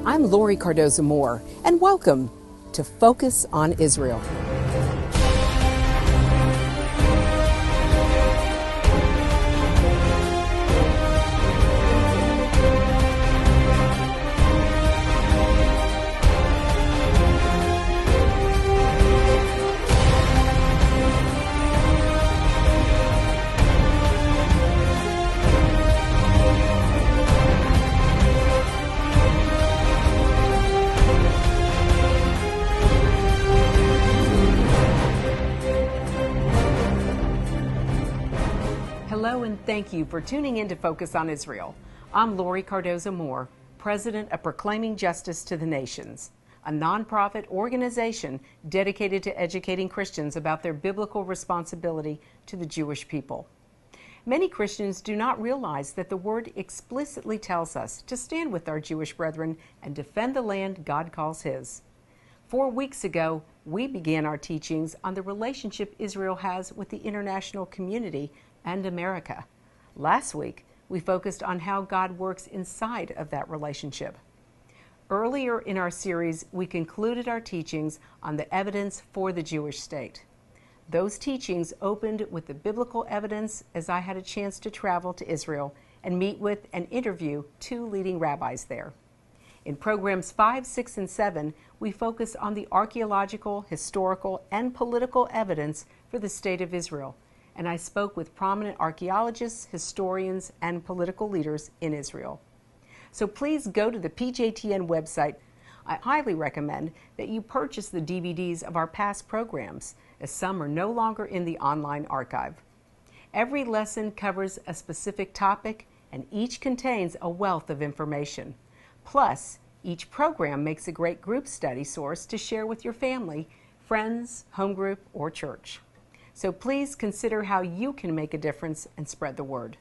I'm Lori Cardoza-Moore, and welcome to Focus on Israel. Hello and thank you for tuning in to Focus on Israel. I'm Lori Cardoza-Moore, President of Proclaiming Justice to the Nations, a nonprofit organization dedicated to educating Christians about their biblical responsibility to the Jewish people. Many Christians do not realize that the Word explicitly tells us to stand with our Jewish brethren and defend the land God calls His. 4 weeks ago, we began our teachings on the relationship Israel has with the international community and America. Last week, we focused on how God works inside of that relationship. Earlier in our series, we concluded our teachings on the evidence for the Jewish state. Those teachings opened with the biblical evidence as I had a chance to travel to Israel and meet with and interview 2 leading rabbis there. In programs 5, 6, and 7, we focused on the archaeological, historical, and political evidence for the state of Israel, and I spoke with prominent archaeologists, historians, and political leaders in Israel. So please go to the PJTN website. I highly recommend that you purchase the DVDs of our past programs, as some are no longer in the online archive. Every lesson covers a specific topic, and each contains a wealth of information. Plus, each program makes a great group study source to share with your family, friends, home group, or church. So please consider how you can make a difference and spread the word.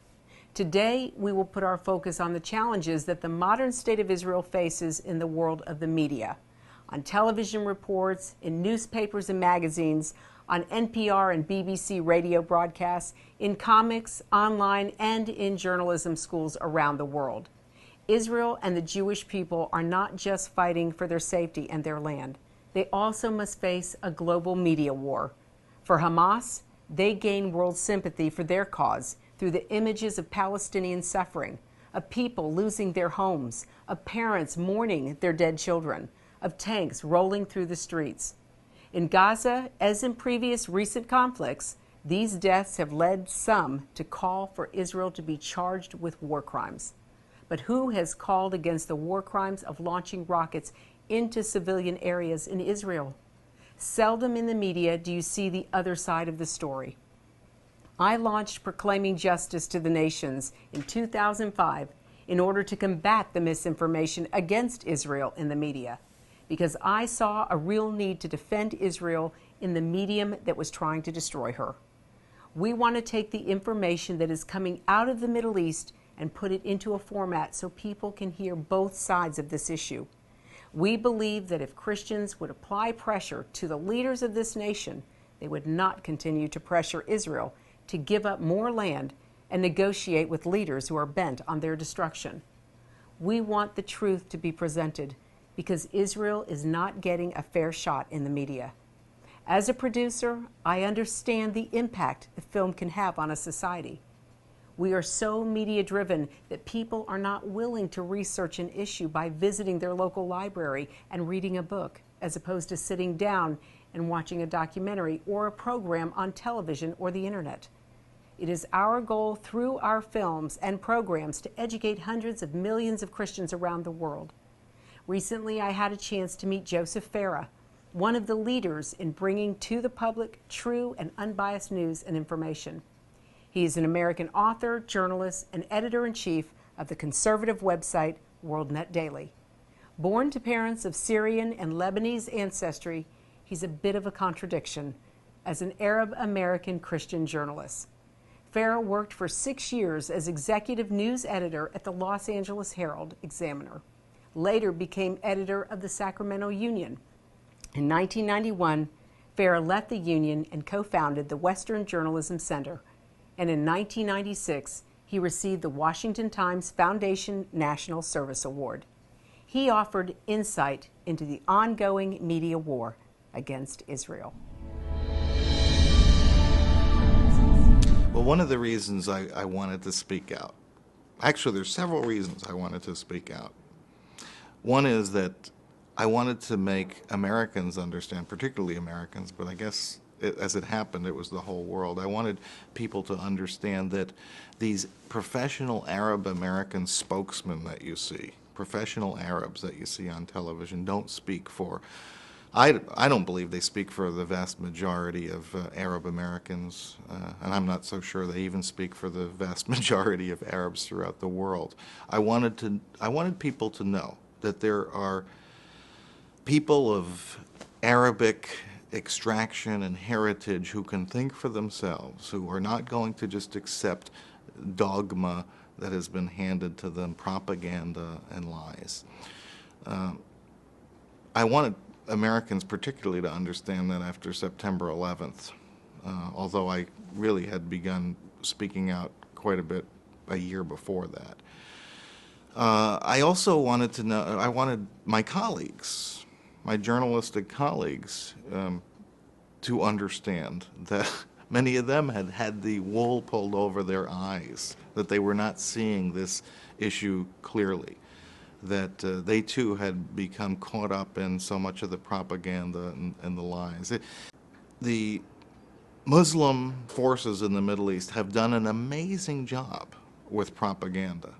Today, we will put our focus on the challenges that the modern state of Israel faces in the world of the media, on television reports, in newspapers and magazines, on NPR and BBC radio broadcasts, in comics, online, and in journalism schools around the world. Israel and the Jewish people are not just fighting for their safety and their land. They also must face a global media war. For Hamas, they gain world sympathy for their cause through the images of Palestinian suffering, of people losing their homes, of parents mourning their dead children, of tanks rolling through the streets. In Gaza, as in previous recent conflicts, these deaths have led some to call for Israel to be charged with war crimes. But who has called against the war crimes of launching rockets into civilian areas in Israel? Seldom in the media do you see the other side of the story. I launched Proclaiming Justice to the Nations in 2005 in order to combat the misinformation against Israel in the media, because I saw a real need to defend Israel in the medium that was trying to destroy her. We want to take the information that is coming out of the Middle East and put it into a format so people can hear both sides of this issue. We believe that if Christians would apply pressure to the leaders of this nation, they would not continue to pressure Israel to give up more land and negotiate with leaders who are bent on their destruction. We want the truth to be presented because Israel is not getting a fair shot in the media. As a producer, I understand the impact a film can have on a society. We are so media-driven that people are not willing to research an issue by visiting their local library and reading a book, as opposed to sitting down and watching a documentary or a program on television or the internet. It is our goal through our films and programs to educate hundreds of millions of Christians around the world. Recently, I had a chance to meet Joseph Farah, one of the leaders in bringing to the public true and unbiased news and information. He is an American author, journalist, and editor-in-chief of the conservative website WorldNet Daily. Born to parents of Syrian and Lebanese ancestry, he's a bit of a contradiction as an Arab-American Christian journalist. Farah worked for 6 years as executive news editor at the Los Angeles Herald-Examiner, later became editor of the Sacramento Union. In 1991, Farah left the Union and co-founded the Western Journalism Center, and in 1996, he received the Washington Times Foundation National Service Award. He offered insight into the ongoing media war against Israel. Well, one of the reasons I wanted to speak out, actually there's several reasons I wanted to speak out. One is that I wanted to make Americans understand, particularly Americans, but I guess as it happened, it was the whole world. I wanted people to understand that these professional Arab American spokesmen that you see, professional Arabs that you see on television, don't speak for, I don't believe they speak for the vast majority of Arab Americans, and I'm not so sure they even speak for the vast majority of Arabs throughout the world. I wanted people to know that there are people of Arabic extraction and heritage who can think for themselves, who are not going to just accept dogma that has been handed to them, propaganda and lies. I wanted Americans particularly to understand that after September 11th, although I really had begun speaking out quite a bit a year before that. I also wanted to know, I wanted my colleagues, my journalistic colleagues, to understand that many of them had had the wool pulled over their eyes, that they were not seeing this issue clearly, that they too had become caught up in so much of the propaganda and the lies. The Muslim forces in the Middle East have done an amazing job with propaganda.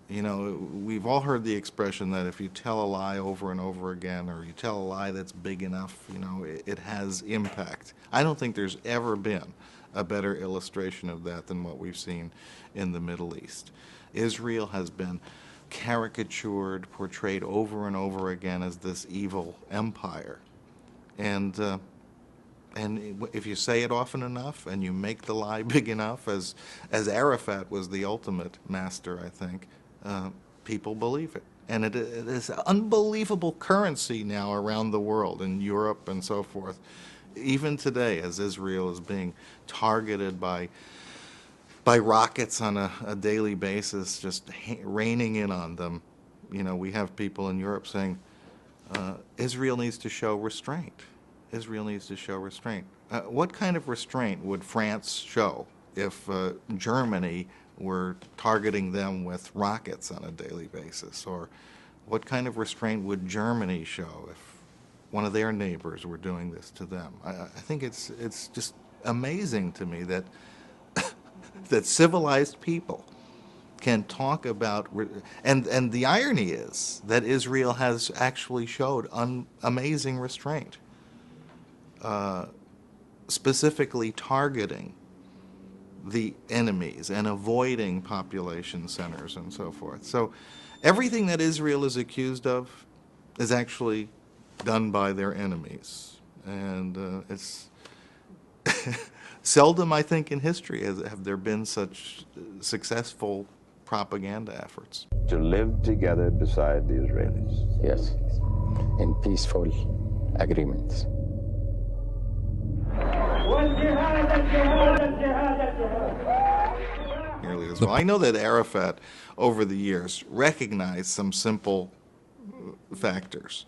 You know, we've all heard the expression that if you tell a lie over and over again, or you tell a lie that's big enough, you know, it has impact. I don't think there's ever been a better illustration of that than what we've seen in the Middle East. Israel has been caricatured, portrayed over and over again as this evil empire. And if you say it often enough and you make the lie big enough, as Arafat was the ultimate master, I think, people believe it. And it is unbelievable currency now around the world, in Europe and so forth. Even today, as Israel is being targeted by rockets on a daily basis, just raining in on them, you know, we have people in Europe saying, Israel needs to show restraint. Israel needs to show restraint. What kind of restraint would France show if Germany were targeting them with rockets on a daily basis? Or what kind of restraint would Germany show if one of their neighbors were doing this to them? I think it's just amazing to me that that civilized people can talk about, and the irony is that Israel has actually showed amazing restraint, specifically targeting the enemies and avoiding population centers and so forth. So everything that Israel is accused of is actually done by their enemies. And it's seldom, I think, in history have there been such successful propaganda efforts. To live together beside the Israelis. Yes, in peaceful agreements. Nearly as well. I know that Arafat, over the years, recognized some simple factors.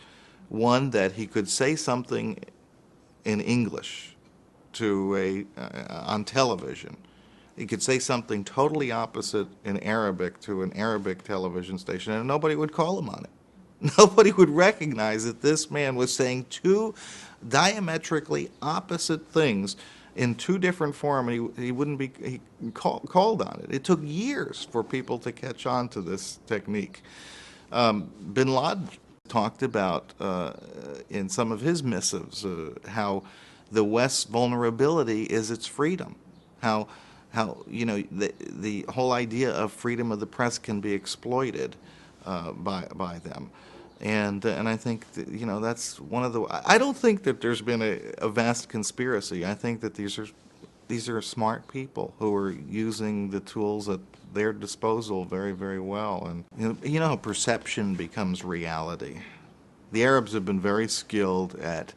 One, that he could say something in English to on television. He could say something totally opposite in Arabic to an Arabic television station, and nobody would call him on it. Nobody would recognize that this man was saying two diametrically opposite things in two different forms, and he wouldn't be called on it. It took years for people to catch on to this technique. Bin Laden talked about in some of his missives how the West's vulnerability is its freedom, how you know the whole idea of freedom of the press can be exploited by them. And I think that, you know, that's one of the. I don't think that there's been a vast conspiracy. I think that these are smart people who are using the tools at their disposal very, very well. And you know how perception becomes reality. The Arabs have been very skilled at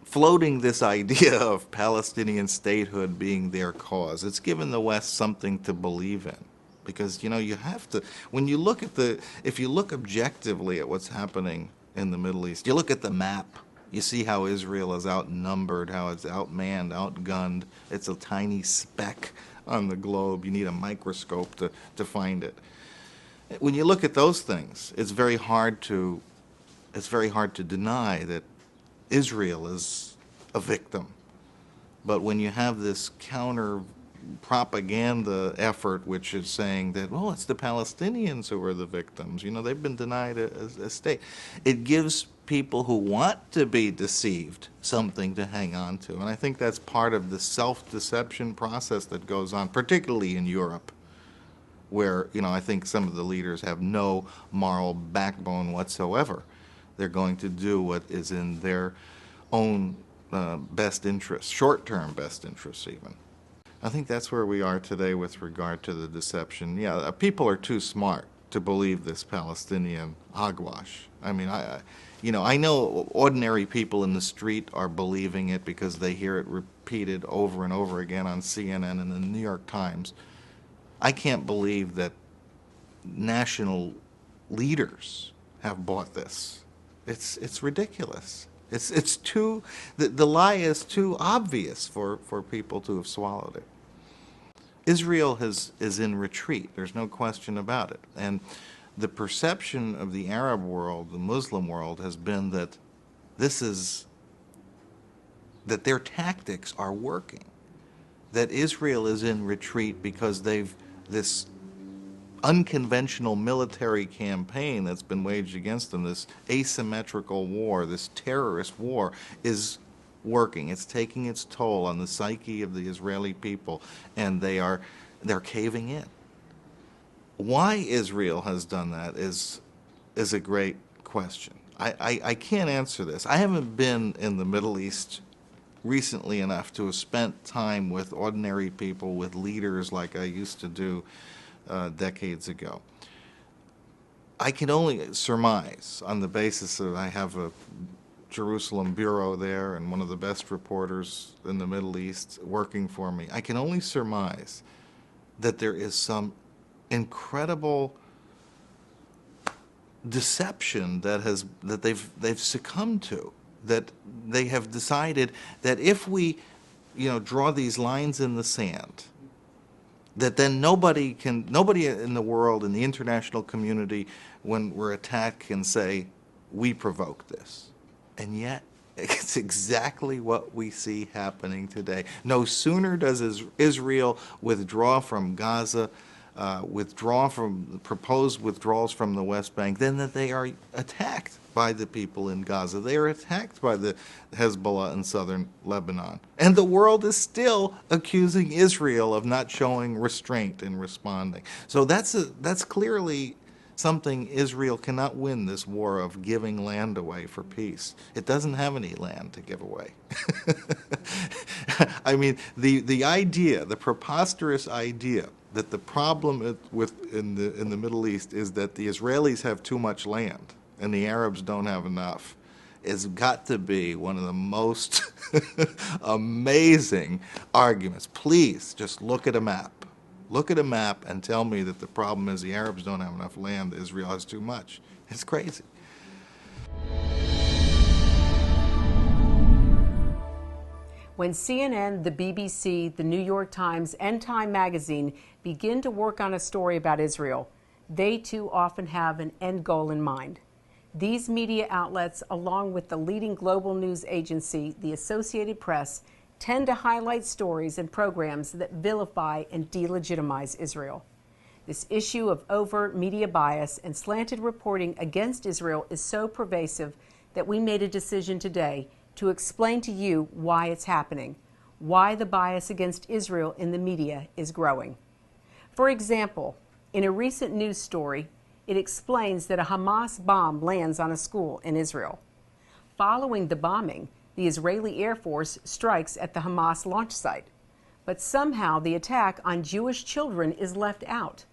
floating this idea of Palestinian statehood being their cause. It's given the West something to believe in. Because, you know, you have to, when you look at if you look objectively at what's happening in the Middle East, you look at the map, you see how Israel is outnumbered, how it's outmanned, outgunned. It's a tiny speck on the globe. You need a microscope to find it. When you look at those things, it's very hard to deny that Israel is a victim. But when you have this counter propaganda effort which is saying that, well, it's the Palestinians who are the victims, you know, they've been denied a state, it gives people who want to be deceived something to hang on to. And I think that's part of the self-deception process that goes on, particularly in Europe, where, you know, I think some of the leaders have no moral backbone whatsoever. They're going to do what is in their own best interests, short-term best interests even. I think that's where we are today with regard to the deception. Yeah, people are too smart to believe this Palestinian hogwash. I mean, I know ordinary people in the street are believing it because they hear it repeated over and over again on CNN and the New York Times. I can't believe that national leaders have bought this. It's ridiculous. It's too, the lie is too obvious for people to have swallowed it. Israel is in retreat. There's no question about it. And the perception of the Arab world, the Muslim world, has been that that their tactics are working. That Israel is in retreat because this unconventional military campaign that's been waged against them, this asymmetrical war, this terrorist war, is working. It's taking its toll on the psyche of the Israeli people, and they're caving in. Why Israel has done that is a great question. I can't answer this. I haven't been in the Middle East recently enough to have spent time with ordinary people, with leaders like I used to do decades ago. I can only surmise on the basis that I have a Jerusalem bureau there and one of the best reporters in the Middle East working for me. I can only surmise that there is some incredible deception that they've succumbed to, that they have decided that if we, draw these lines in the sand, that then nobody in the world, in the international community, when we're attacked, can say, we provoked this. And yet, it's exactly what we see happening today. No sooner does Israel withdraw from Gaza, proposed withdrawals from the West Bank, than that they are attacked by the people in Gaza. They are attacked by the Hezbollah in southern Lebanon. And the world is still accusing Israel of not showing restraint in responding. So that's clearly something Israel cannot win, this war of giving land away for peace. It doesn't have any land to give away. I mean, the idea, the preposterous idea that the problem in the Middle East is that the Israelis have too much land and the Arabs don't have enough, has got to be one of the most amazing arguments. Please just look at a map. Look at a map and tell me that the problem is the Arabs don't have enough land, Israel has too much. It's crazy. When CNN, the BBC, the New York Times, and Time magazine begin to work on a story about Israel, they too often have an end goal in mind. These media outlets, along with the leading global news agency, the Associated Press, tend to highlight stories and programs that vilify and delegitimize Israel. This issue of overt media bias and slanted reporting against Israel is so pervasive that we made a decision today to explain to you why it's happening, why the bias against Israel in the media is growing. For example, in a recent news story, it explains that a Hamas bomb lands on a school in Israel. Following the bombing, the Israeli Air Force strikes at the Hamas launch site. But somehow the attack on Jewish children is left out.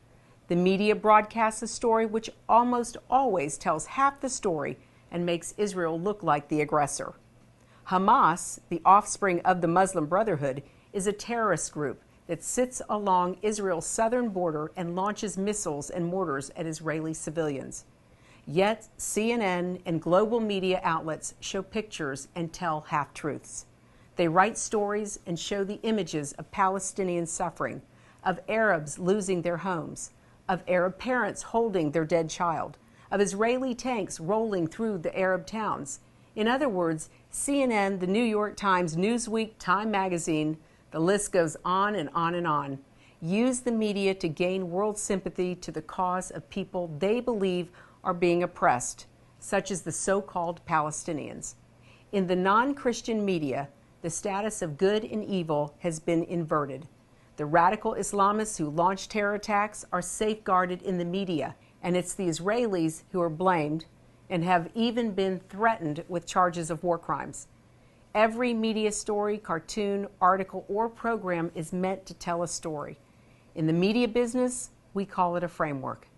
The media broadcasts a story which almost always tells half the story and makes Israel look like the aggressor. Hamas, the offspring of the Muslim Brotherhood, is a terrorist group that sits along Israel's southern border and launches missiles and mortars at Israeli civilians. Yet, CNN and global media outlets show pictures and tell half-truths. They write stories and show the images of Palestinian suffering, of Arabs losing their homes, of Arab parents holding their dead child, of Israeli tanks rolling through the Arab towns. In other words, CNN, the New York Times, Newsweek, Time Magazine, the list goes on and on and on, use the media to gain world sympathy to the cause of people they believe are being oppressed, such as the so-called Palestinians. In the non-Christian media, the status of good and evil has been inverted. The radical Islamists who launch terror attacks are safeguarded in the media, and it's the Israelis who are blamed and have even been threatened with charges of war crimes. Every media story, cartoon, article, or program is meant to tell a story. In the media business, we call it a framework.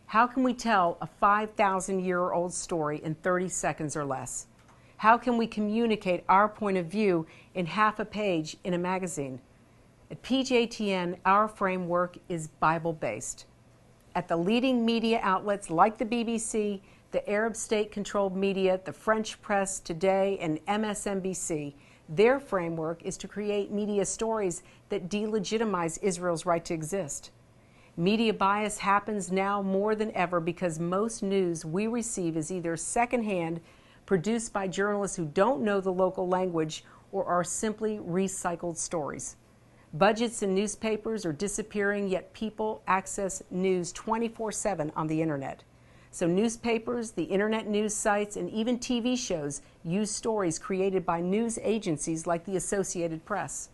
How can we tell a 5,000-year-old story in 30 seconds or less? How can we communicate our point of view in half a page in a magazine? At PJTN, our framework is Bible-based. At the leading media outlets like the BBC, the Arab state-controlled media, the French press, Today, and MSNBC, their framework is to create media stories that delegitimize Israel's right to exist. Media bias happens now more than ever because most news we receive is either secondhand, produced by journalists who don't know the local language, or are simply recycled stories. Budgets in newspapers are disappearing, yet people access news 24/7 on the internet. So newspapers, the internet news sites, and even TV shows use stories created by news agencies like the Associated Press.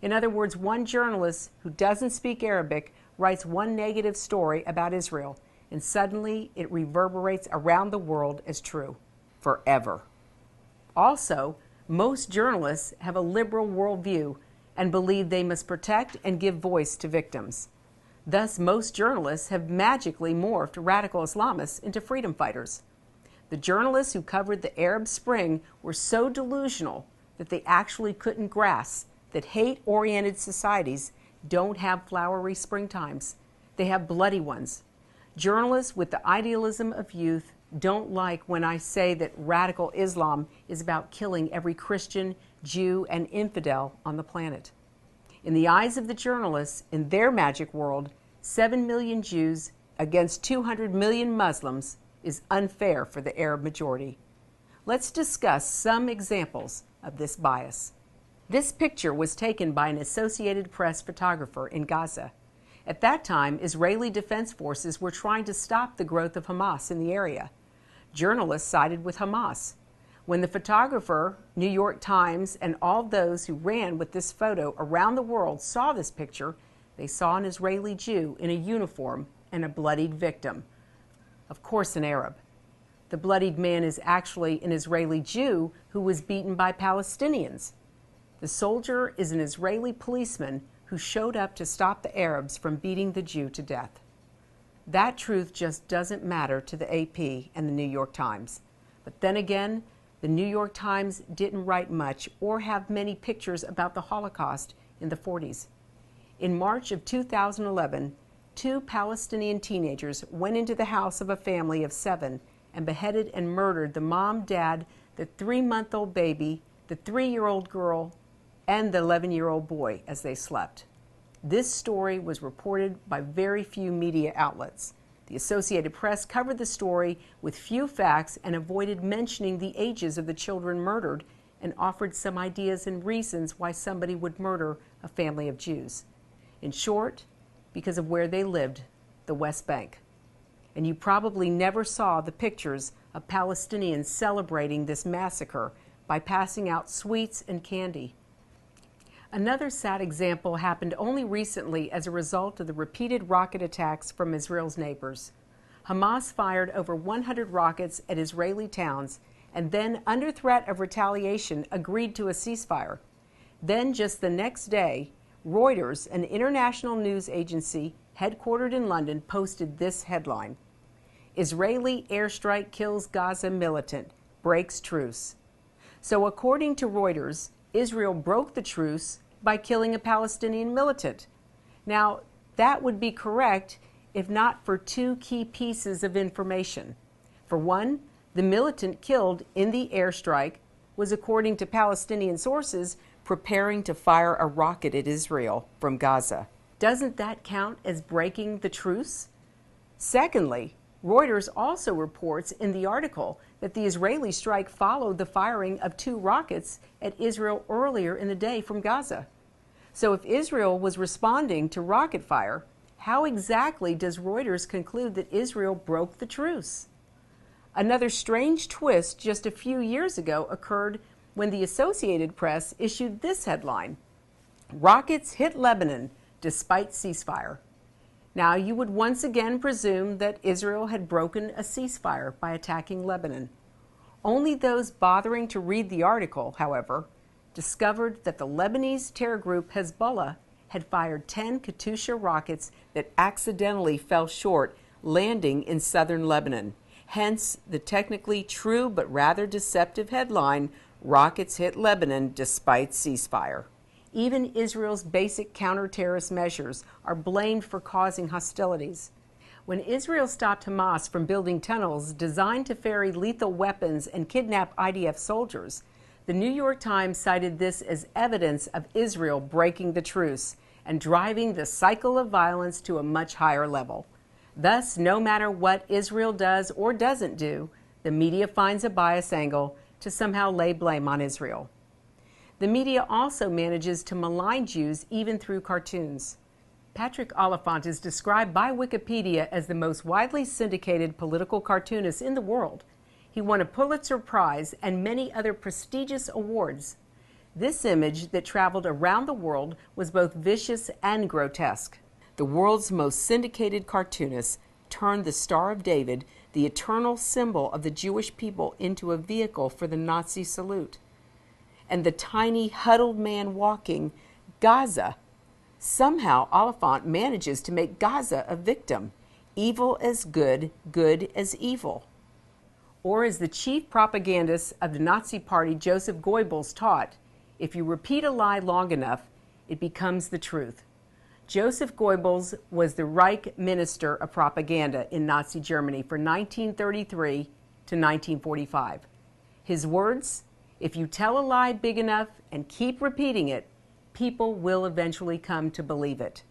In other words, one journalist who doesn't speak Arabic writes one negative story about Israel, and suddenly it reverberates around the world as true, forever. Also, most journalists have a liberal worldview and believe they must protect and give voice to victims. Thus, most journalists have magically morphed radical Islamists into freedom fighters. The journalists who covered the Arab Spring were so delusional that they actually couldn't grasp that hate-oriented societies don't have flowery springtimes. They have bloody ones. Journalists with the idealism of youth don't like when I say that radical Islam is about killing every Christian, Jew, and infidel on the planet. In the eyes of the journalists, in their magic world, 7 million Jews against 200 million Muslims is unfair for the Arab majority. Let's discuss some examples of this bias. This picture was taken by an Associated Press photographer in Gaza. At that time, Israeli Defense Forces were trying to stop the growth of Hamas in the area. Journalists sided with Hamas. When the photographer, New York Times, and all those who ran with this photo around the world saw this picture, they saw an Israeli Jew in a uniform and a bloodied victim. Of course, an Arab. The bloodied man is actually an Israeli Jew who was beaten by Palestinians. The soldier is an Israeli policeman who showed up to stop the Arabs from beating the Jew to death. That truth just doesn't matter to the AP and the New York Times. But then again, the New York Times didn't write much or have many pictures about the Holocaust in the 40s. In March of 2011, 2 Palestinian teenagers went into the house of a family of 7 and beheaded and murdered the mom, dad, the 3-month-old baby, the 3-year-old girl, and the 11-year-old boy as they slept. This story was reported by very few media outlets. The Associated Press covered the story with few facts and avoided mentioning the ages of the children murdered and offered some ideas and reasons why somebody would murder a family of Jews. In short, because of where they lived, the West Bank. And you probably never saw the pictures of Palestinians celebrating this massacre by passing out sweets and candy. Another sad example happened only recently as a result of the repeated rocket attacks from Israel's neighbors. Hamas fired over 100 rockets at Israeli towns and then, under threat of retaliation, agreed to a ceasefire. Then, just the next day, Reuters, an international news agency headquartered in London, posted this headline: Israeli airstrike kills Gaza militant, breaks truce. So according to Reuters, Israel broke the truce by killing a Palestinian militant. Now, that would be correct if not for two key pieces of information. For one, the militant killed in the airstrike was, according to Palestinian sources, preparing to fire a rocket at Israel from Gaza. Doesn't that count as breaking the truce? Secondly, Reuters also reports in the article that the Israeli strike followed the firing of 2 rockets at Israel earlier in the day from Gaza. So if Israel was responding to rocket fire, how exactly does Reuters conclude that Israel broke the truce? Another strange twist just a few years ago occurred when the Associated Press issued this headline: "Rockets hit Lebanon despite ceasefire." Now, you would once again presume that Israel had broken a ceasefire by attacking Lebanon. Only those bothering to read the article, however, discovered that the Lebanese terror group Hezbollah had fired 10 Katyusha rockets that accidentally fell short, landing in southern Lebanon. Hence, the technically true but rather deceptive headline, "Rockets hit Lebanon despite ceasefire." Even Israel's basic counter-terrorist measures are blamed for causing hostilities. When Israel stopped Hamas from building tunnels designed to ferry lethal weapons and kidnap IDF soldiers, the New York Times cited this as evidence of Israel breaking the truce and driving the cycle of violence to a much higher level. Thus, no matter what Israel does or doesn't do, the media finds a bias angle to somehow lay blame on Israel. The media also manages to malign Jews even through cartoons. Patrick Oliphant is described by Wikipedia as the most widely syndicated political cartoonist in the world. He won a Pulitzer Prize and many other prestigious awards. This image that traveled around the world was both vicious and grotesque. The world's most syndicated cartoonist turned the Star of David, the eternal symbol of the Jewish people, into a vehicle for the Nazi salute. And the tiny, huddled man walking, Gaza. Somehow, Oliphant manages to make Gaza a victim. Evil as good, good as evil. Or as the chief propagandist of the Nazi Party, Joseph Goebbels, taught, if you repeat a lie long enough, it becomes the truth. Joseph Goebbels was the Reich Minister of Propaganda in Nazi Germany from 1933 to 1945. His words, "If you tell a lie big enough and keep repeating it, people will eventually come to believe it."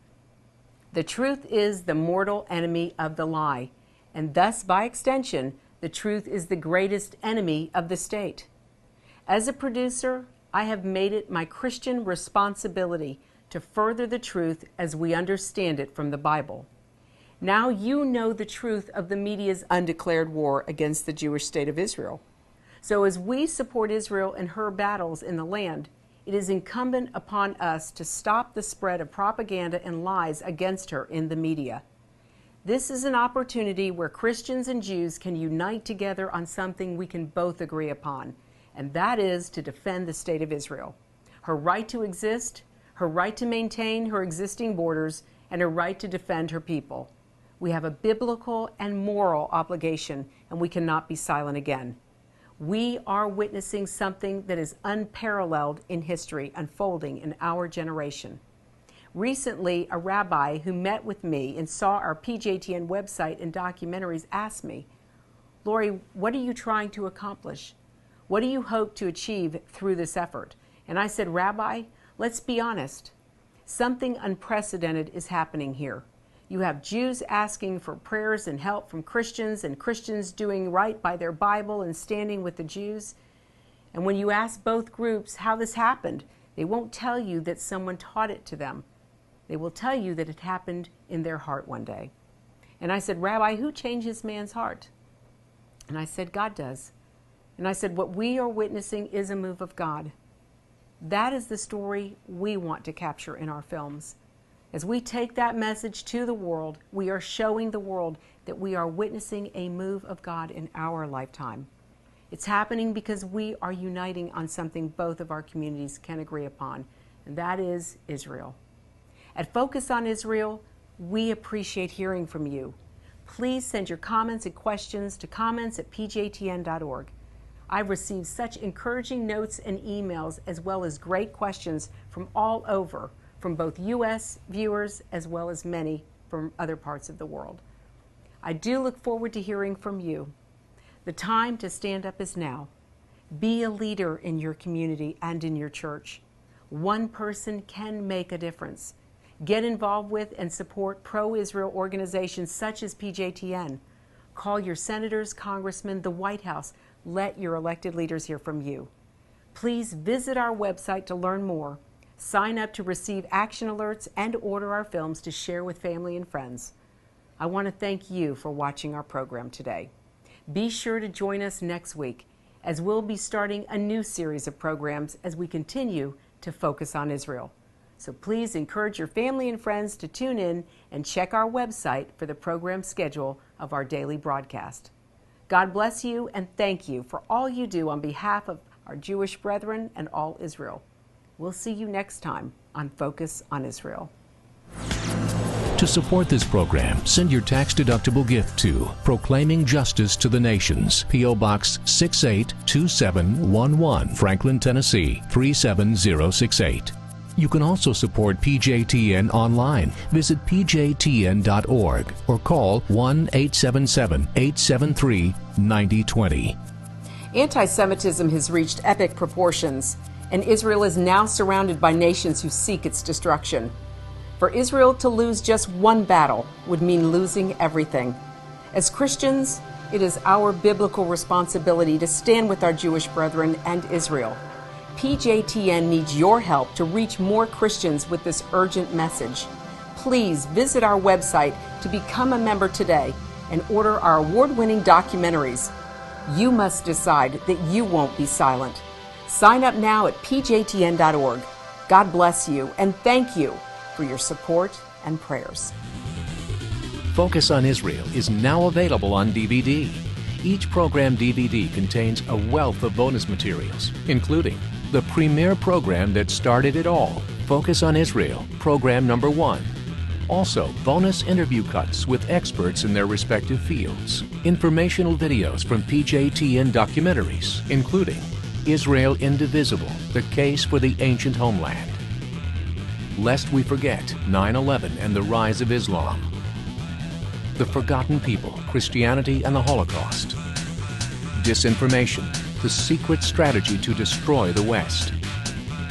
The truth is the mortal enemy of the lie, and thus, by extension, the truth is the greatest enemy of the state. As a producer, I have made it my Christian responsibility to further the truth as we understand it from the Bible. Now you know the truth of the media's undeclared war against the Jewish state of Israel. So as we support Israel in her battles in the land, it is incumbent upon us to stop the spread of propaganda and lies against her in the media. This is an opportunity where Christians and Jews can unite together on something we can both agree upon, and that is to defend the state of Israel, her right to exist, her right to maintain her existing borders, and her right to defend her people. We have a biblical and moral obligation, and we cannot be silent again. We are witnessing something that is unparalleled in history unfolding in our generation. Recently, a rabbi who met with me and saw our PJTN website and documentaries asked me, "Lori, what are you trying to accomplish? What do you hope to achieve through this effort?" And I said, "Rabbi, let's be honest. Something unprecedented is happening here. You have Jews asking for prayers and help from Christians, and Christians doing right by their Bible and standing with the Jews. And when you ask both groups how this happened, they won't tell you that someone taught it to them. They will tell you that it happened in their heart one day." And I said, "Rabbi, who changes man's heart?" And I said, "God does." And I said, "What we are witnessing is a move of God." That is the story we want to capture in our films. As we take that message to the world, we are showing the world that we are witnessing a move of God in our lifetime. It's happening because we are uniting on something both of our communities can agree upon, and that is Israel. At Focus on Israel, we appreciate hearing from you. Please send your comments and questions to comments@pjtn.org. I've received such encouraging notes and emails, as well as great questions from all over, from both U.S. viewers as well as many from other parts of the world. I do look forward to hearing from you. The time to stand up is now. Be a leader in your community and in your church. One person can make a difference. Get involved with and support pro-Israel organizations such as PJTN. Call your senators, congressmen, the White House. Let your elected leaders hear from you. Please visit our website to learn more. Sign up to receive action alerts and order our films to share with family and friends. I want to thank you for watching our program today. Be sure to join us next week, as we'll be starting a new series of programs as we continue to focus on Israel. So please encourage your family and friends to tune in and check our website for the program schedule of our daily broadcast. God bless you, and thank you for all you do on behalf of our Jewish brethren and all Israel. We'll see you next time on Focus on Israel. To support this program, send your tax-deductible gift to Proclaiming Justice to the Nations, P.O. Box 682711, Franklin, Tennessee 37068. You can also support PJTN online. Visit pjtn.org or call 1-877-873-9020. Anti-Semitism has reached epic proportions, and Israel is now surrounded by nations who seek its destruction. For Israel to lose just one battle would mean losing everything. As Christians, it is our biblical responsibility to stand with our Jewish brethren and Israel. PJTN needs your help to reach more Christians with this urgent message. Please visit our website to become a member today and order our award-winning documentaries. You must decide that you won't be silent. Sign up now at pjtn.org. God bless you, and thank you for your support and prayers. Focus on Israel is now available on DVD. Each program DVD contains a wealth of bonus materials, including the premier program that started it all, Focus on Israel, program number 1. Also, bonus interview cuts with experts in their respective fields. Informational videos from PJTN documentaries, including Israel Indivisible, the case for the ancient homeland. Lest we forget 9/11 and the rise of Islam. The Forgotten People, Christianity and the Holocaust. Disinformation, the secret strategy to destroy the West.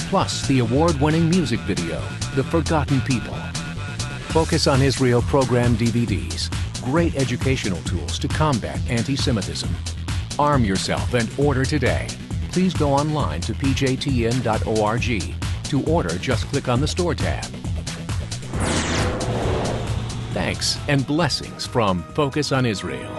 Plus the award-winning music video, The Forgotten People. Focus on Israel program DVDs, great educational tools to combat anti-Semitism. Arm yourself and order today. Please go online to pjtn.org. To order, just click on the Store tab. Thanks and blessings from Focus on Israel.